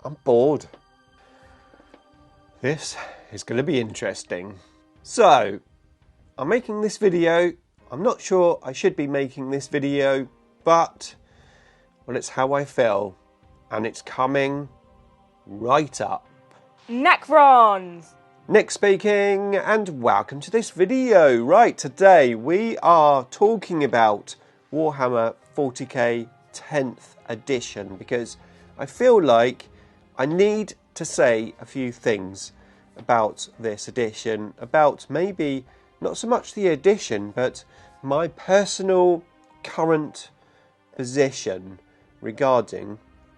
I'm bored. This is going to be interesting. So, I'm making this video. I'm not sure I should be making this video, but well, it's how I feel, and it's coming right up. Necrons! Nick speaking, and welcome to this video. Right, today we are talking about Warhammer 40k 10th edition because I feel like I need to say a few things about this edition, about maybe not so much the edition, but my personal current position regarding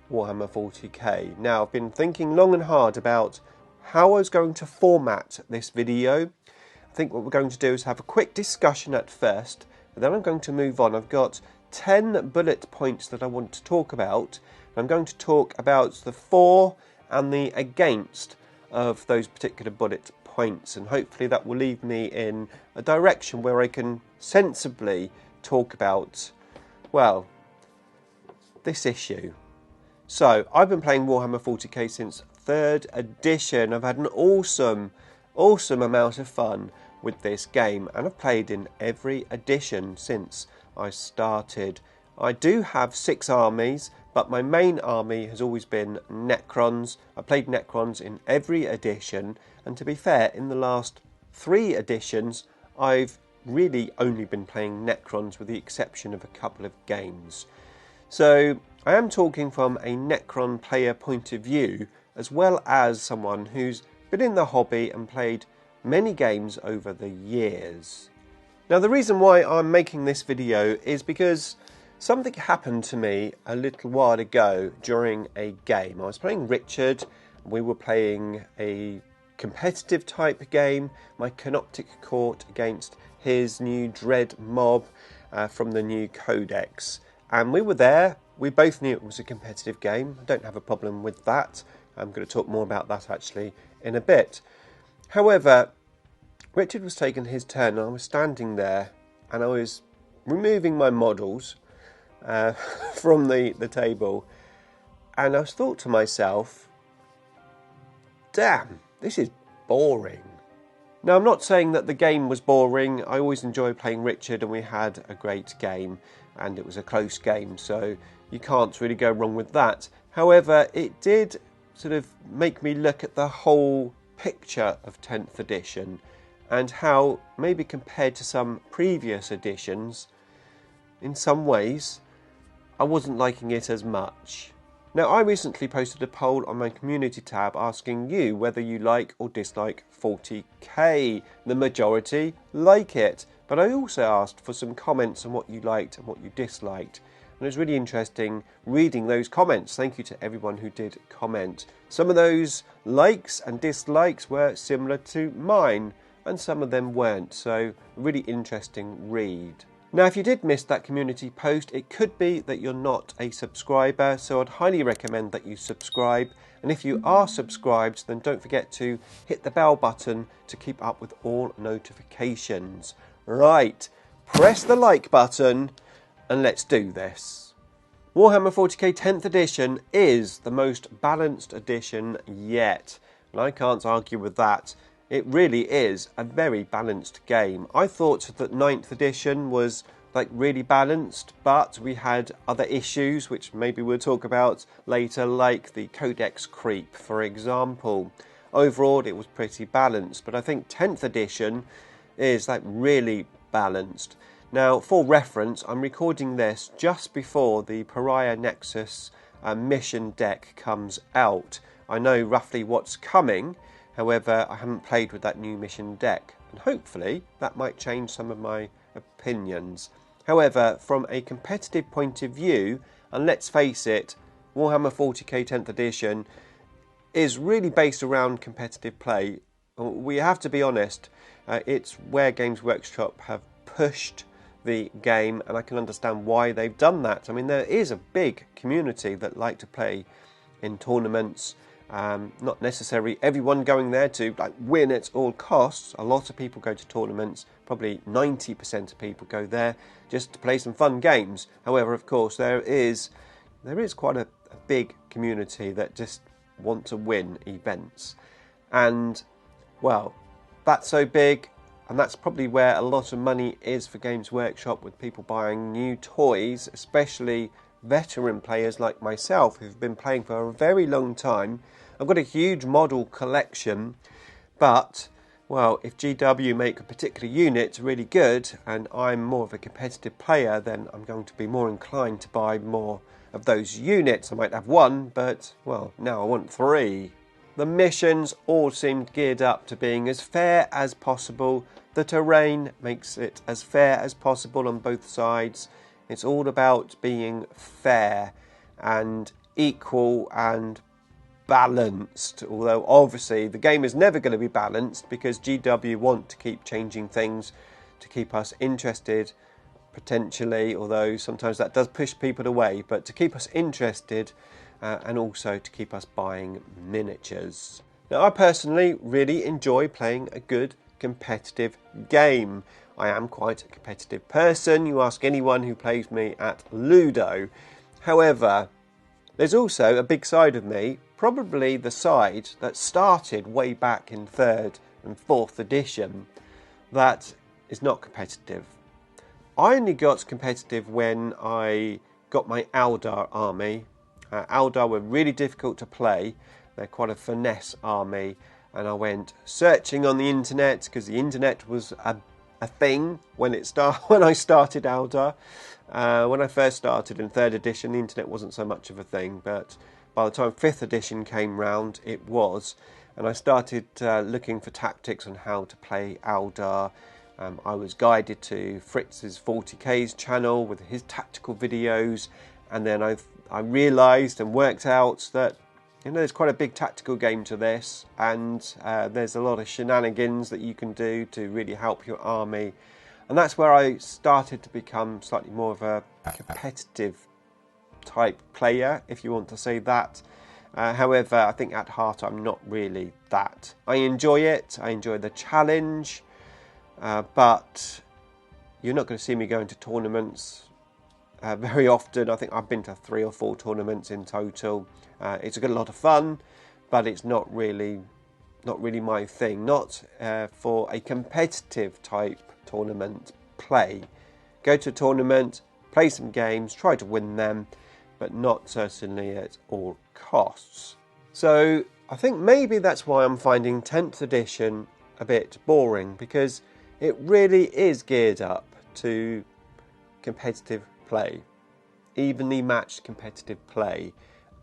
Warhammer 40k. Now, I've been thinking long and hard about how I was going to format this video. I think what we're going to do is have a quick discussion at first, and then I'm going to move on. I've got 10 bullet points that I want to talk about. I'm going to talk about the for and the against of those particular bullet points, and hopefully that will leave me in a direction where I can sensibly talk about, well, this issue. So, I've been playing Warhammer 40k since 3rd edition. I've had an awesome amount of fun with this game, and I've played in every edition since I started. I do have 6 armies, but my main army has always been Necrons. I played Necrons in every edition, and to be fair, in the last 3 editions, I've really only been playing Necrons with the exception of a couple of games. So I am talking from a Necron player point of view, as well as someone who's been in the hobby and played many games over the years. Now, the reason why I'm making this video is because something happened to me a little while ago during a game. I was playing Richard. We were playing a competitive type game, my Canoptic Court against his new Dread Mob from the new Codex. And we were there. We both knew it was a competitive game. I don't have a problem with that. I'm going to talk more about that actually in a bit. However, Richard was taking his turn and I was standing there and I was removing my models from the table, and I thought to myself, damn, this is boring. Now, I'm not saying that the game was boring. I always enjoy playing Richard, and we had a great game, and it was a close game, so you can't really go wrong with that. However, it did sort of make me look at the whole picture of 10th edition and how, maybe compared to some previous editions, in some ways, I wasn't liking it as much. Now, I recently posted a poll on my community tab asking you whether you like or dislike 40k. The majority like it, but I also asked for some comments on what you liked and what you disliked. And it was really interesting reading those comments. Thank you to everyone who did comment. Some of those likes and dislikes were similar to mine, and some of them weren't, so a really interesting read. Now, if you did miss that community post, it could be that you're not a subscriber, so I'd highly recommend that you subscribe. And if you are subscribed, then don't forget to hit the bell button to keep up with all notifications. Right, press the like button and let's do this. Warhammer 40k 10th edition is the most balanced edition yet, and I can't argue with that. It really is a very balanced game. I thought that 9th edition was really balanced, but we had other issues which maybe we'll talk about later, like the Codex creep, for example. Overall, it was pretty balanced, but I think 10th edition is really balanced. Now, for reference, I'm recording this just before the Pariah Nexus mission deck comes out. I know roughly what's coming. However, I haven't played with that new mission deck, and hopefully that might change some of my opinions. However, from a competitive point of view, and let's face it, Warhammer 40k 10th edition is really based around competitive play. We have to be honest, it's where Games Workshop have pushed the game, and I can understand why they've done that. I mean, there is a big community that like to play in tournaments. Not necessarily everyone going there to win at all costs. A lot of people go to tournaments, probably 90% of people go there just to play some fun games. However, of course, there is quite a big community that just want to win events. And, well, that's so big, and that's probably where a lot of money is for Games Workshop, with people buying new toys, especially veteran players like myself who've been playing for a very long time. I've got a huge model collection, but, well, if GW make a particular unit really good and I'm more of a competitive player, then I'm going to be more inclined to buy more of those units. I might have one, but, well, now I want 3. The missions all seemed geared up to being as fair as possible. The terrain makes it as fair as possible on both sides. It's all about being fair and equal and balanced. Although obviously the game is never going to be balanced, because GW want to keep changing things to keep us interested, potentially, although sometimes that does push people away, but to keep us interested. And also to keep us buying miniatures. Now, I personally really enjoy playing a good competitive game. I am quite a competitive person. You ask anyone who plays me at Ludo. However, there's also a big side of me, probably the side that started way back in 3rd and 4th edition, that is not competitive. I only got competitive when I got my Eldar army. Eldar were really difficult to play. They're quite a finesse army, and I went searching on the internet, because the internet was a thing when I started Eldar. When I first started in 3rd edition, the internet wasn't so much of a thing, but by the time 5th edition came round, it was, and I started looking for tactics on how to play Eldar. I was guided to Fritz's 40K's channel with his tactical videos, and then I realised and worked out that, you know, there's quite a big tactical game to this, and there's a lot of shenanigans that you can do to really help your army. And that's where I started to become slightly more of a competitive type player, if you want to say that. However, I think at heart I'm not really that. I enjoy it, I enjoy the challenge, but you're not going to see me going to tournaments very often. I think I've been to 3 or 4 tournaments in total. It's a lot of fun, but it's not really my thing. Not for a competitive type tournament play. Go to a tournament, play some games, try to win them, but not certainly at all costs. So I think maybe that's why I'm finding 10th edition a bit boring, because it really is geared up to competitive play, evenly matched competitive play,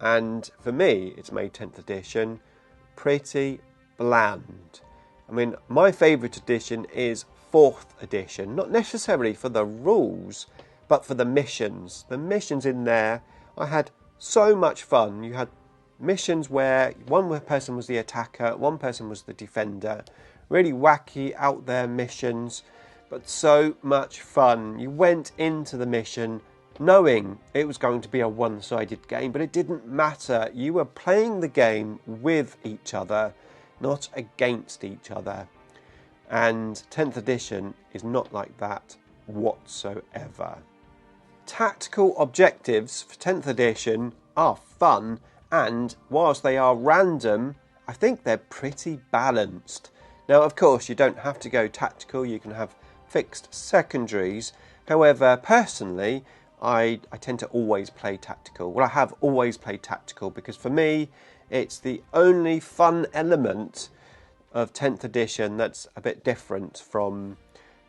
and for me it's made 10th edition pretty bland. I mean, my favourite edition is 4th edition, not necessarily for the rules, but for the missions. The missions in there, I had so much fun. You had missions where one person was the attacker, one person was the defender, really wacky out there missions, but so much fun. You went into the mission knowing it was going to be a one-sided game, but it didn't matter. You were playing the game with each other, not against each other. And 10th edition is not like that whatsoever. Tactical objectives for 10th edition are fun, and whilst they are random, I think they're pretty balanced. Now, of course, you don't have to go tactical. You can have fixed secondaries. However, personally, I tend to always play tactical. Well, I have always played tactical, because for me, it's the only fun element of 10th edition that's a bit different from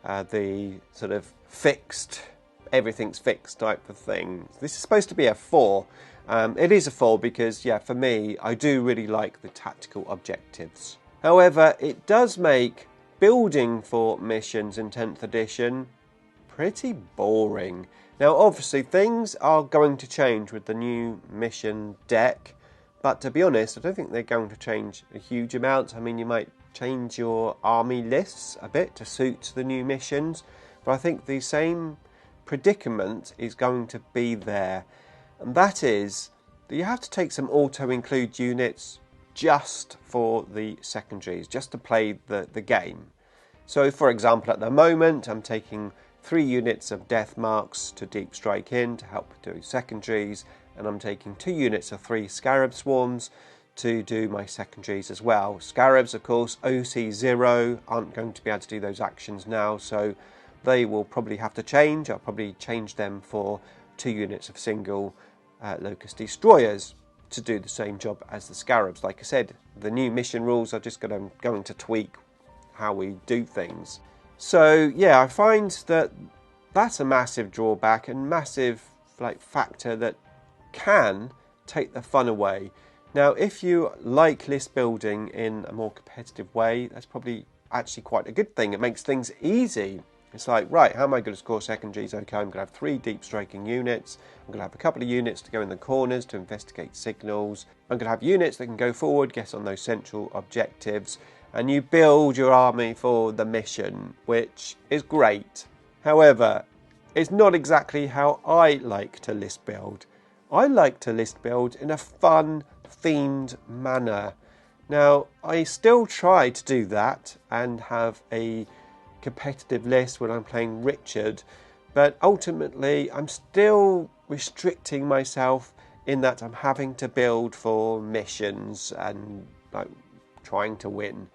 the sort of fixed, everything's fixed type of thing. This is supposed to be a 4. It is a 4 because, yeah, for me, I do really like the tactical objectives. However, it does make building for missions in 10th edition pretty boring. Now, obviously, things are going to change with the new mission deck, but to be honest, I don't think they're going to change a huge amount. I mean, you might change your army lists a bit to suit the new missions, but I think the same predicament is going to be there, and that is that you have to take some auto-include units just for the secondaries, just to play the game. So, for example, at the moment, I'm taking 3 units of Death Marks to Deep Strike In to help do secondaries, and I'm taking 2 units of 3 Scarab Swarms to do my secondaries as well. Scarabs, of course, OC0 aren't going to be able to do those actions now, so they will probably have to change. I'll probably change them for 2 units of single Locust Destroyers to do the same job as the Scarabs. Like I said, the new mission rules are just going to tweak how we do things. So yeah, I find that that's a massive drawback and massive factor that can take the fun away. Now, if you like list building in a more competitive way, that's probably actually quite a good thing. It makes things easy. It's like, right, how am I going to score secondaries? Okay, I'm going to have 3 deep striking units. I'm going to have a couple of units to go in the corners to investigate signals. I'm going to have units that can go forward, get on those central objectives, and you build your army for the mission, which is great. However, it's not exactly how I like to list build. I like to list build in a fun, themed manner. Now, I still try to do that and have a competitive list when I'm playing Richard, but ultimately I'm still restricting myself in that I'm having to build for missions and trying to win.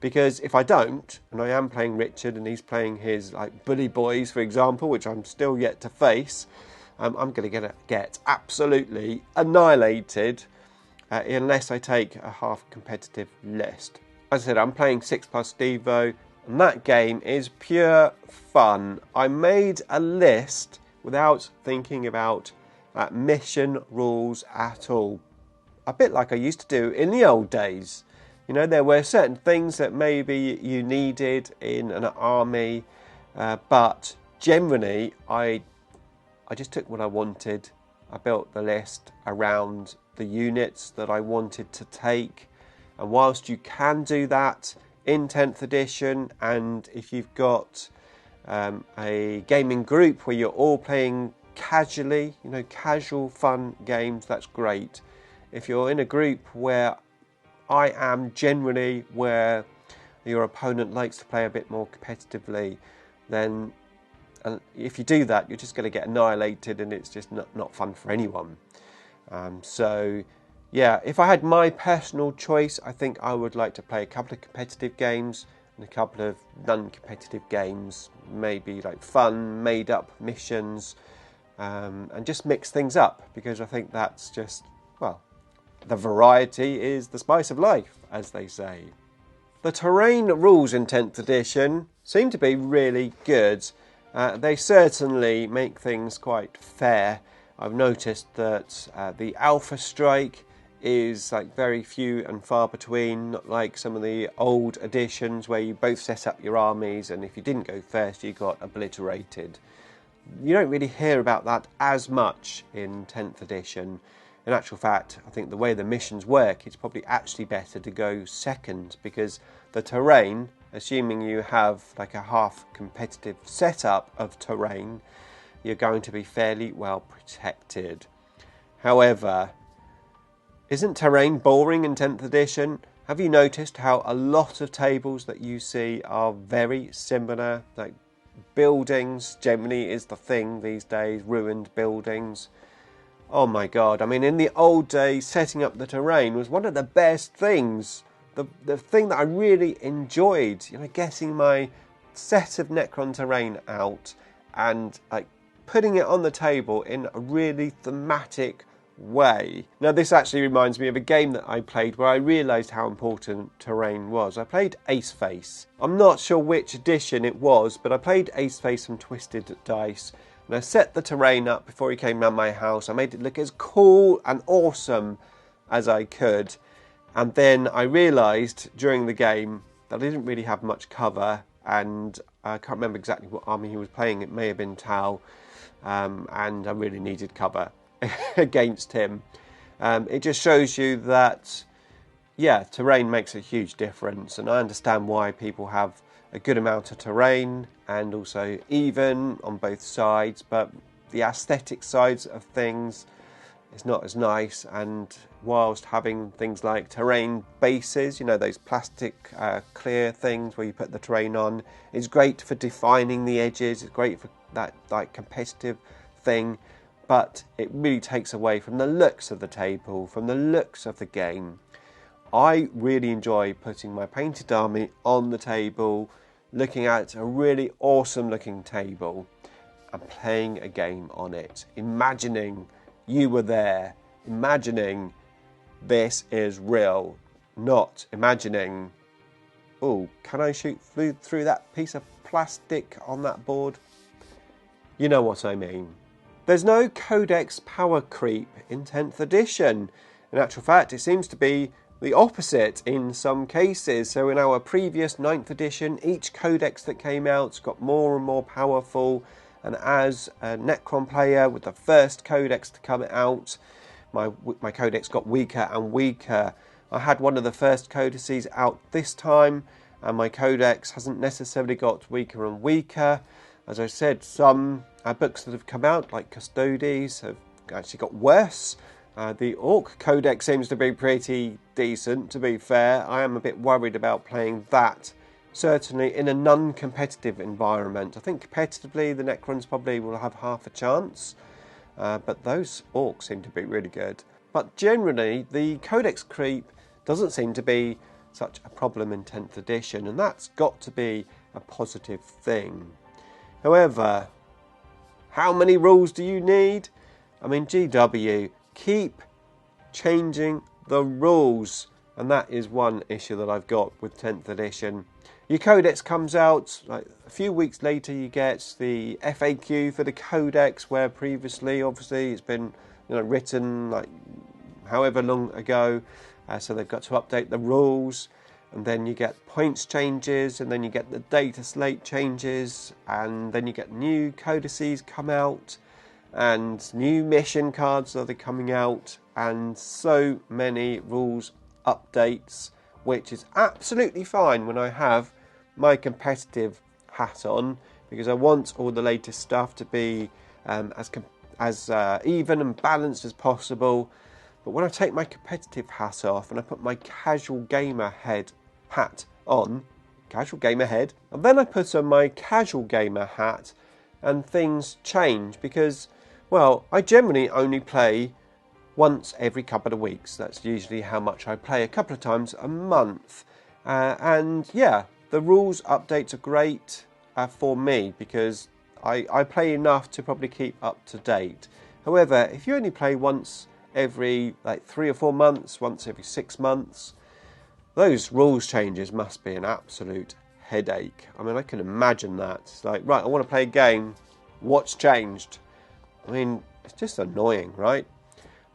Because if I don't, and I am playing Richard and he's playing his bully boys, for example, which I'm still yet to face, I'm going to get absolutely annihilated unless I take a half competitive list. As I said, I'm playing 6+ Devo, and that game is pure fun. I made a list without thinking about mission rules at all. A bit like I used to do in the old days. You know, there were certain things that maybe you needed in an army, but generally I just took what I wanted. I built the list around the units that I wanted to take. And whilst you can do that in 10th edition, and if you've got a gaming group where you're all playing casually, casual fun games, that's great. If you're in a group where I am generally where your opponent likes to play a bit more competitively, then if you do that, you're just going to get annihilated and it's just not fun for anyone. So yeah, if I had my personal choice, I think I would like to play a couple of competitive games and a couple of non-competitive games, maybe fun, made-up missions, and just mix things up, because I think that's just, well, the variety is the spice of life, as they say. The terrain rules in 10th edition seem to be really good. They certainly make things quite fair. I've noticed that the Alpha Strike is very few and far between, not like some of the old editions where you both set up your armies and if you didn't go first you got obliterated. You don't really hear about that as much in 10th edition. In actual fact, I think the way the missions work, it's probably actually better to go second, because the terrain, assuming you have a half competitive setup of terrain, you're going to be fairly well protected. However, isn't terrain boring in 10th edition? Have you noticed how a lot of tables that you see are very similar? Buildings generally is the thing these days, ruined buildings. Oh my god, I mean, in the old days, setting up the terrain was one of the best things. The thing that I really enjoyed, getting my set of Necron terrain out and putting it on the table in a really thematic way. Now, this actually reminds me of a game that I played where I realised how important terrain was. I played Ace Face. I'm not sure which edition it was, but I played Ace Face from Twisted Dice. And I set the terrain up before he came round my house. I made it look as cool and awesome as I could. And then I realised during the game that I didn't really have much cover. And I can't remember exactly what army he was playing. It may have been Tau. And I really needed cover against him. It just shows you that, yeah, terrain makes a huge difference. And I understand why people have a good amount of terrain and also even on both sides, but the aesthetic sides of things is not as nice. And whilst having things like terrain bases, those plastic clear things where you put the terrain on, is great for defining the edges, it's great for that competitive thing, but it really takes away from the looks of the table, from the looks of the game. I really enjoy putting my painted army on the table, looking at a really awesome looking table and playing a game on it, imagining you were there, imagining this is real, not imagining, oh, can I shoot through that piece of plastic on that board? You know what I mean. There's no codex power creep in 10th edition. In actual fact, it seems to be the opposite in some cases. So in our previous 9th edition, each codex that came out got more and more powerful. And as a Necron player with the first codex to come out, my codex got weaker and weaker. I had one of the first codices out this time, and my codex hasn't necessarily got weaker and weaker. As I said, some books that have come out, like Custodes, have actually got worse. The Orc Codex seems to be pretty decent, to be fair. I am a bit worried about playing that, certainly in a non-competitive environment. I think competitively the Necrons probably will have half a chance, but those Orcs seem to be really good. But generally, the Codex creep doesn't seem to be such a problem in 10th edition, and that's got to be a positive thing. However, how many rules do you need? I mean, GW, keep changing the rules. And that is one issue that I've got with 10th edition. Your codex comes out, like a few weeks later you get the FAQ for the codex, where previously, obviously, it's been written like however long ago. So they've got to update the rules. And then you get points changes, and then you get the data slate changes, and then you get new codices come out, and new mission cards are coming out, and so many rules updates, which is absolutely fine when I have my competitive hat on, because I want all the latest stuff to be as even and balanced as possible. But when I take my competitive hat off and I put my casual gamer hat on, casual gamer head, and then I put on my casual gamer hat, and things change because, well, I generally only play once every couple of weeks. That's usually how much I play, a couple of times a month. And yeah, the rules updates are great for me because I play enough to probably keep up to date. However, if you only play once every 3 or 4 months, once every 6 months, those rules changes must be an absolute headache. I mean, I can imagine that. It's like, right, I want to play a game. What's changed? I mean, it's just annoying, right?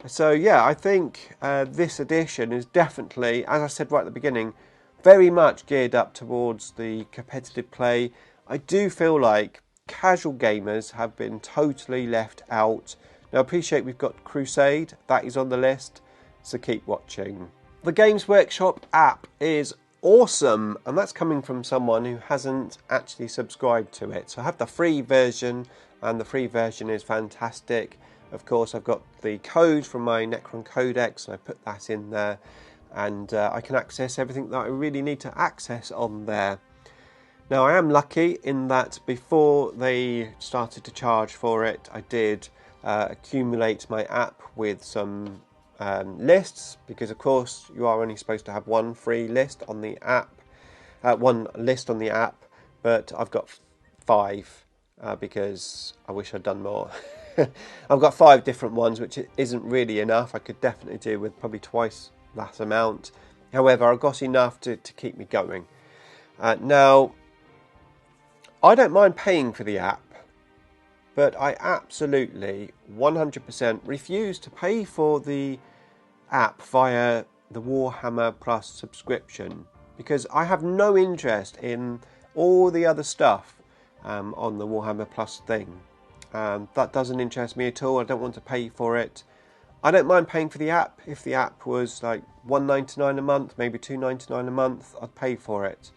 So, yeah, I think this edition is definitely, as I said right at the beginning, very much geared up towards the competitive play. I do feel like casual gamers have been totally left out. Now, I appreciate we've got Crusade. That is on the list, so keep watching. The Games Workshop app is awesome, and that's coming from someone who hasn't actually subscribed to it. So I have the free version, and the free version is fantastic. Of course, I've got the code from my Necron Codex, and I put that in there, and I can access everything that I really need to access on there. Now, I am lucky in that before they started to charge for it, I did accumulate my app with some lists, because of course you are only supposed to have one free list on the app, but I've got 5 because I wish I'd done more. I've got 5 different ones, which isn't really enough. I could definitely do with probably twice that amount. However, I've got enough to keep me going. Now, I don't mind paying for the app, but I absolutely 100% refuse to pay for the app via the Warhammer Plus subscription, because I have no interest in all the other stuff on the Warhammer Plus thing. That doesn't interest me at all. I don't want to pay for it. I don't mind paying for the app. If the app was like $1.99 a month, maybe $2.99 a month, I'd pay for it.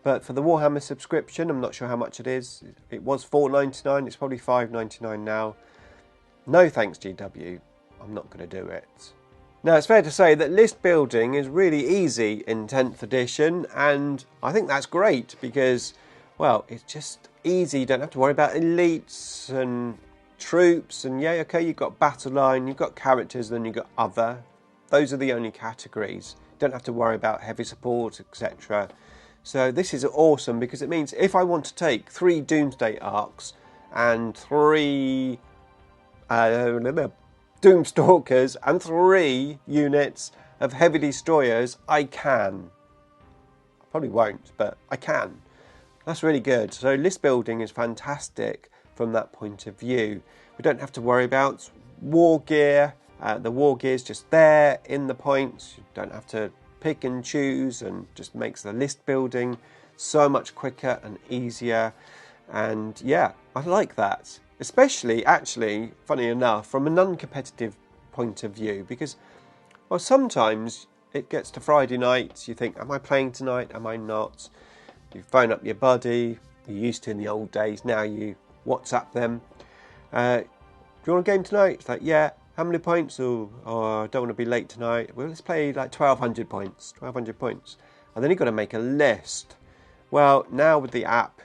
But for the Warhammer subscription, I'm not sure how much it is. It was $4.99, it's probably $5.99 now. No thanks, GW. I'm not going to do it. Now, it's fair to say that list building is really easy in 10th edition, and I think that's great because, well, it's just easy. You don't have to worry about elites and troops, and yeah, okay, you've got battle line, you've got characters, then you've got other. Those are the only categories. Don't have to worry about heavy support, etc. So this is awesome because it means if I want to take 3 Doomsday Arcs and 3 Doomstalkers and 3 units of heavy destroyers, I can. I probably won't, but I can. That's really good. So list building is fantastic from that point of view. We don't have to worry about war gear. The war gear is just there in the points. You don't have to pick and choose, and just makes the list building so much quicker and easier. And yeah, I like that. Especially, actually, funny enough, from a non-competitive point of view, because, well, sometimes it gets to Friday night, you think, am I playing tonight? Am I not? You phone up your buddy, you used to in the old days, now you WhatsApp them. Do you want a game tonight? It's like, yeah. How many points? Oh, I don't want to be late tonight. Well, let's play like 1,200 points. 1,200 points. And then you've got to make a list. Well, now with the app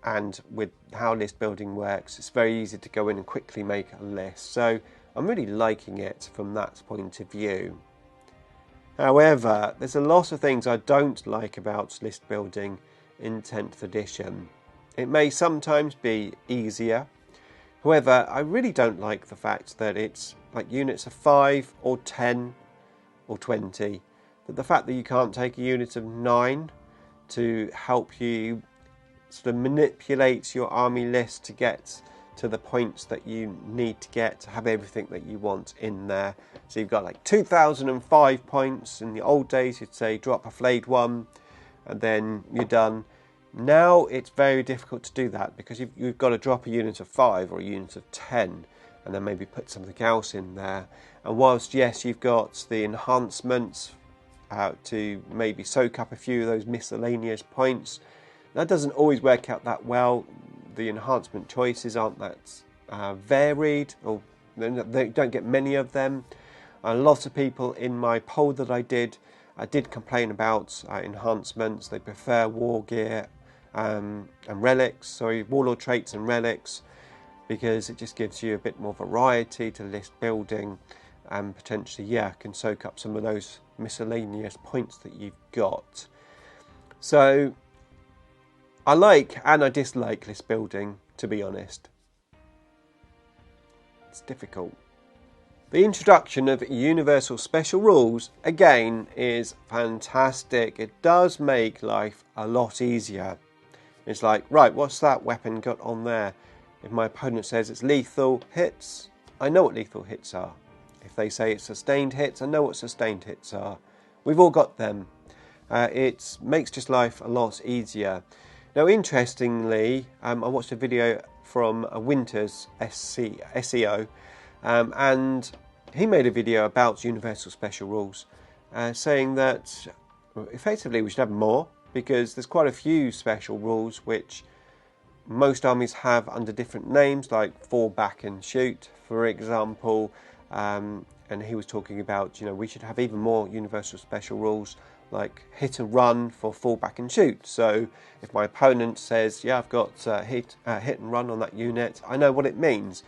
and with how list building works, it's very easy to go in and quickly make a list. So I'm really liking it from that point of view. However, there's a lot of things I don't like about list building in 10th edition. It may sometimes be easier. However, I really don't like the fact that it's like units of 5 or 10 or 20. But the fact that you can't take a unit of 9 to help you sort of manipulate your army list to get to the points that you need to get to have everything that you want in there. So you've got like 2,005 points. In the old days, you'd say drop a flayed one and then you're done. Now it's very difficult to do that because you've got to drop a unit of 5 or a unit of 10 and then maybe put something else in there. And whilst, yes, you've got the enhancements to maybe soak up a few of those miscellaneous points, that doesn't always work out that well. The enhancement choices aren't that varied, or they don't get many of them. A lot of people in my poll that I did complain about enhancements. They prefer war gear and relics, warlord traits and relics, because it just gives you a bit more variety to list building and potentially, yeah, can soak up some of those miscellaneous points that you've got. So I like and I dislike list building, to be honest. It's difficult. The introduction of universal special rules, again, is fantastic. It does make life a lot easier. It's like, right, what's that weapon got on there? If my opponent says it's lethal hits, I know what lethal hits are. If they say it's sustained hits, I know what sustained hits are. We've all got them. It makes just life a lot easier. Now, interestingly, I watched a video from Winter's SEO, and he made a video about universal special rules, saying that effectively we should have more, because there's quite a few special rules which most armies have under different names, like fall back and shoot, for example. And he was talking about, we should have even more universal special rules, like hit and run for fall back and shoot. So if my opponent says, yeah, I've got hit and run on that unit, I know what it means.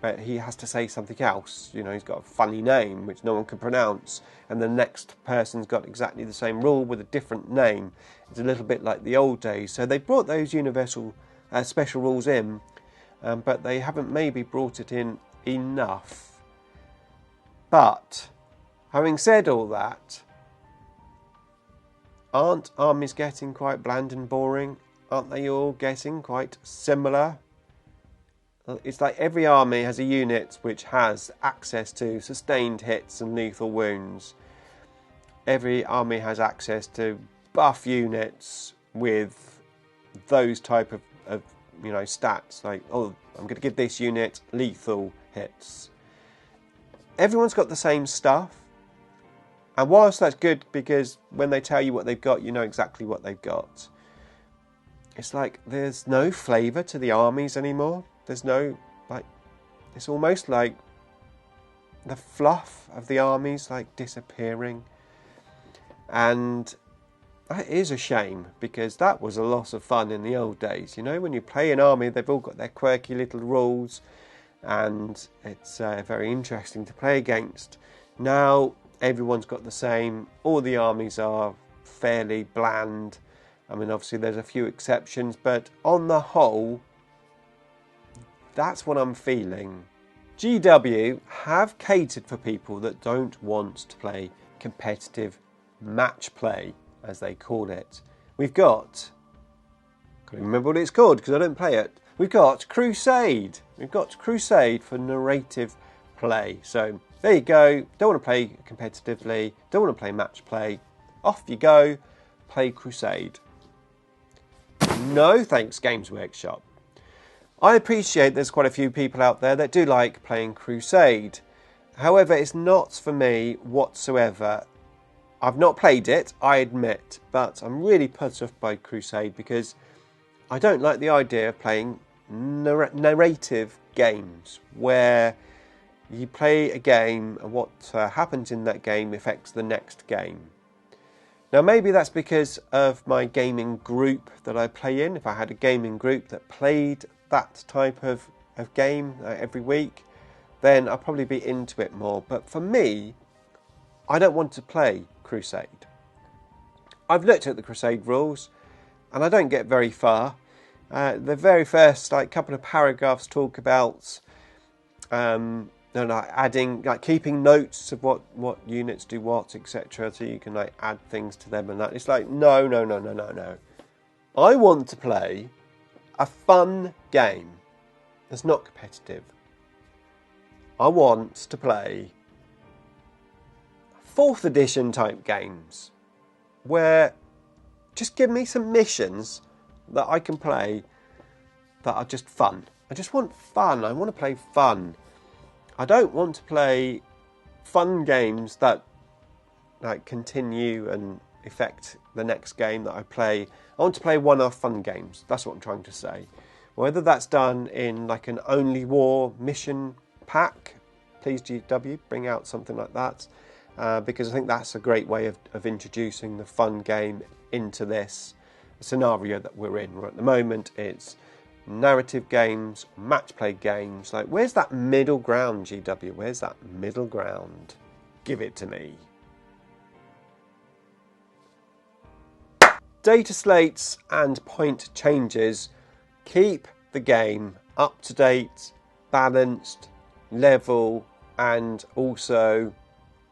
But he has to say something else. He's got a funny name which no one can pronounce, and the next person's got exactly the same rule with a different name. It's a little bit like the old days. So they brought those universal special rules in, but they haven't maybe brought it in enough. But having said all that, aren't armies getting quite bland and boring? Aren't they all getting quite similar? It's like every army has a unit which has access to sustained hits and lethal wounds. Every army has access to buff units with those type of stats. Like, oh, I'm going to give this unit lethal hits. Everyone's got the same stuff. And whilst that's good, because when they tell you what they've got, you know exactly what they've got. It's like there's no flavour to the armies anymore. There's no, it's almost like the fluff of the armies disappearing. And that is a shame, because that was a lot of fun in the old days. When you play an army, they've all got their quirky little rules, and it's very interesting to play against. Now, everyone's got the same. All the armies are fairly bland. I mean, obviously there's a few exceptions, but on the whole, that's what I'm feeling. GW have catered for people that don't want to play competitive match play, as they call it. We've got, I can't remember what it's called because I don't play it. We've got Crusade. We've got Crusade for narrative play. So there you go. Don't want to play competitively. Don't want to play match play. Off you go. Play Crusade. No thanks, Games Workshop. I appreciate there's quite a few people out there that do like playing Crusade. However, it's not for me whatsoever. I've not played it, I admit, but I'm really put off by Crusade because I don't like the idea of playing narrative games where you play a game and what happens in that game affects the next game. Now maybe that's because of my gaming group that I play in. If I had a gaming group that played that type of game every week, then I'll probably be into it more. But for me, I don't want to play Crusade. I've looked at the Crusade rules and I don't get very far. The very first couple of paragraphs talk about adding, keeping notes of what units do what, etc. So you can add things to them and that. It's like, no. I want to play a fun game that's not competitive. I want to play 4th edition type games where just give me some missions that I can play that are just fun. I just want fun. I want to play fun. I don't want to play fun games that continue and affect the next game that I play. I want to play one-off fun games. That's what I'm trying to say. Whether that's done in an Only War mission pack, please GW, bring out something like that. Because I think that's a great way of introducing the fun game into this scenario that we're in. At the moment, it's narrative games, match play games. Where's that middle ground, GW? Where's that middle ground? Give it to me. Data slates and point changes keep the game up to date, balanced, level, and also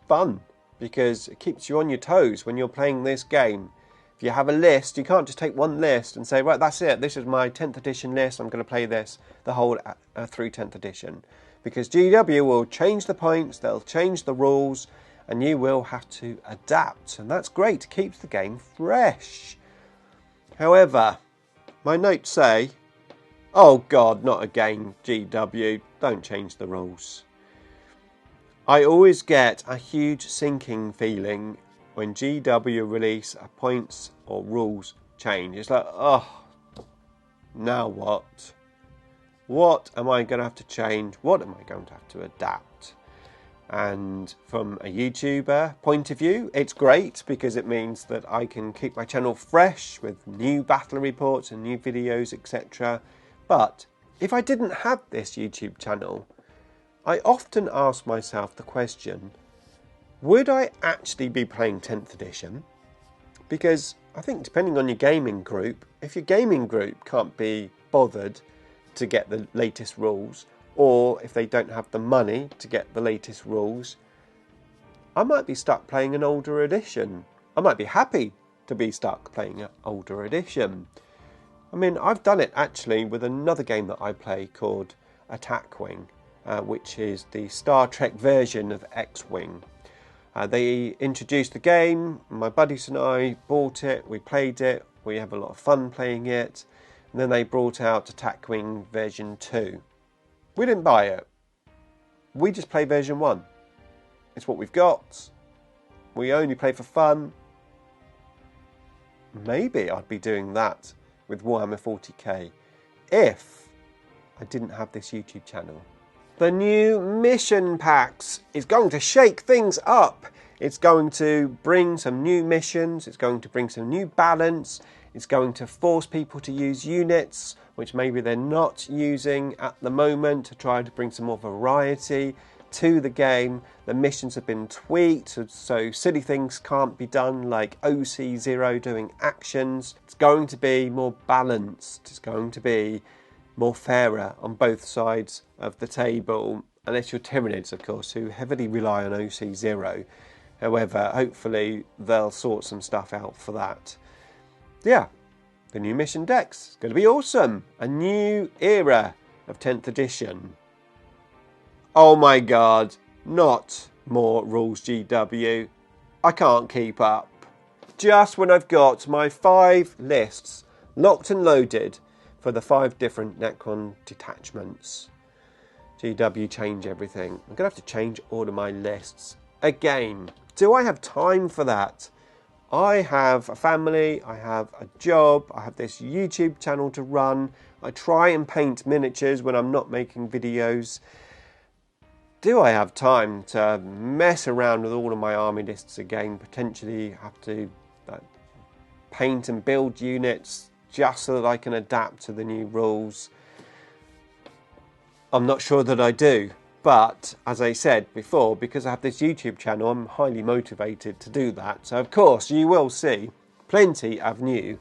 fun, because it keeps you on your toes when you're playing this game. If you have a list, you can't just take one list and say, right, that's it, this is my 10th edition list, I'm going to play this the whole through 10th edition. Because GW will change the points, they'll change the rules, and you will have to adapt. And that's great, it keeps the game fresh. However, my notes say, oh God, not again, GW, don't change the rules. I always get a huge sinking feeling when GW release a points or rules change. It's like, oh, now what? What am I going to have to change? What am I going to have to adapt? And from a YouTuber point of view, it's great because it means that I can keep my channel fresh with new battle reports and new videos, etc. But if I didn't have this YouTube channel, I often ask myself the question, would I actually be playing 10th edition? Because I think depending on your gaming group, if your gaming group can't be bothered to get the latest rules, or if they don't have the money to get the latest rules, I might be stuck playing an older edition. I might be happy to be stuck playing an older edition. I mean, I've done it actually with another game that I play called Attack Wing, which is the Star Trek version of X-Wing. They introduced the game, my buddies and I bought it, we played it, we have a lot of fun playing it, and then they brought out Attack Wing version 2. We didn't buy it, we just play version 1. It's what we've got, we only play for fun. Maybe I'd be doing that with Warhammer 40k if I didn't have this YouTube channel. The new mission packs is going to shake things up. It's going to bring some new missions, it's going to bring some new balance, it's going to force people to use units which maybe they're not using at the moment to try to bring some more variety. to the game. The missions have been tweaked, so silly things can't be done, like OC0 doing actions. It's going to be more balanced. It's going to be more fairer on both sides of the table, unless you're Tyranids, of course, who heavily rely on OC0. However, hopefully they'll sort some stuff out for that. Yeah, the new mission decks is going to be awesome. A new era of 10th edition. Oh my god, not more rules GW. I can't keep up. Just when I've got my 5 lists locked and loaded for the 5 different Necron detachments. GW change everything. I'm going to have to change all of my lists again. Do I have time for that? I have a family, I have a job, I have this YouTube channel to run. I try and paint miniatures when I'm not making videos. Do I have time to mess around with all of my army lists again? Potentially have to paint and build units just so that I can adapt to the new rules. I'm not sure that I do. But, as I said before, because I have this YouTube channel, I'm highly motivated to do that. So, of course, you will see plenty of new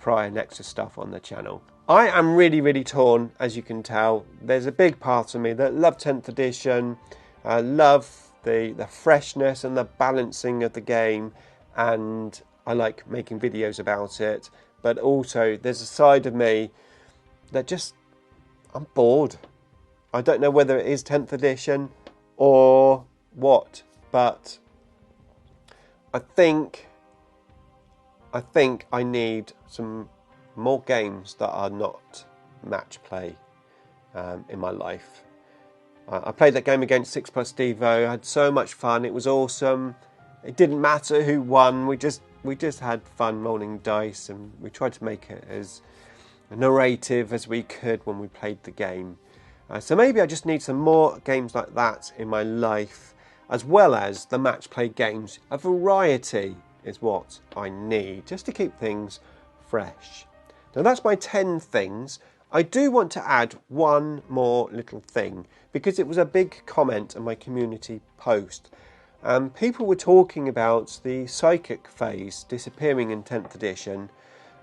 prior Nexus stuff on the channel. I am really torn, as you can tell. There's a big part of me that love 10th edition, love the freshness and the balancing of the game, and I like making videos about it. But also, there's a side of me that just, I'm bored. I don't know whether it is 10th edition or what, but I think I need some more games that are not match play in my life. I played that game against 6+ Devo. I had so much fun. It was awesome. It didn't matter who won. We just had fun rolling dice, and we tried to make it as narrative as we could when we played the game. So maybe I just need some more games like that in my life, as well as the match play games. A variety is what I need, just to keep things fresh. Now that's my 10 things. I do want to add one more little thing, because it was a big comment on my community post. People were talking about the psychic phase disappearing in 10th edition,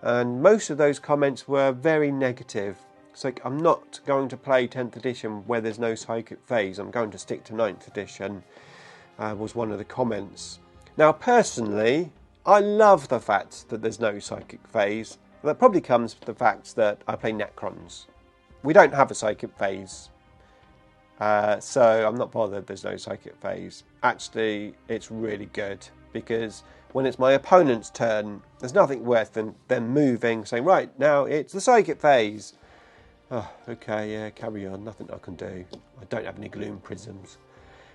and most of those comments were very negative. It's like, I'm not going to play 10th edition where there's no psychic phase. I'm going to stick to 9th edition, was one of the comments. Now, personally, I love the fact that there's no psychic phase. That probably comes from the fact that I play Necrons. We don't have a psychic phase. So I'm not bothered there's no psychic phase. Actually, it's really good, because when it's my opponent's turn, there's nothing worse than them moving, saying, right, now it's the psychic phase. Oh, okay, yeah, carry on. Nothing I can do. I don't have any gloom prisms.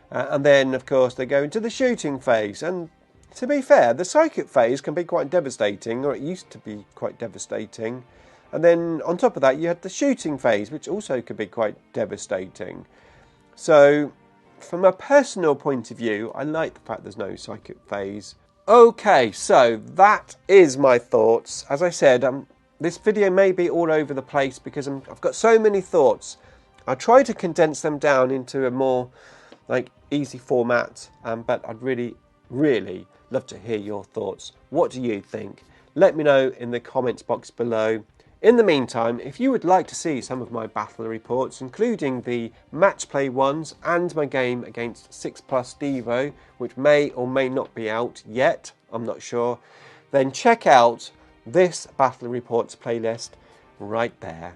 And then, of course, they go into the shooting phase. And to be fair, the psychic phase can be quite devastating, or it used to be quite devastating. And then, on top of that, you had the shooting phase, which also could be quite devastating. So, from a personal point of view, I like the fact there's no psychic phase. Okay, so that is my thoughts. As I said, this video may be all over the place because I've got so many thoughts. I try to condense them down into a more easy format, but I'd really love to hear your thoughts. What do you think? Let me know in the comments box below. In the meantime, if you would like to see some of my battle reports, including the match play ones and my game against 6+ Devo, which may or may not be out yet, I'm not sure, then check out this Battle Reports playlist right there.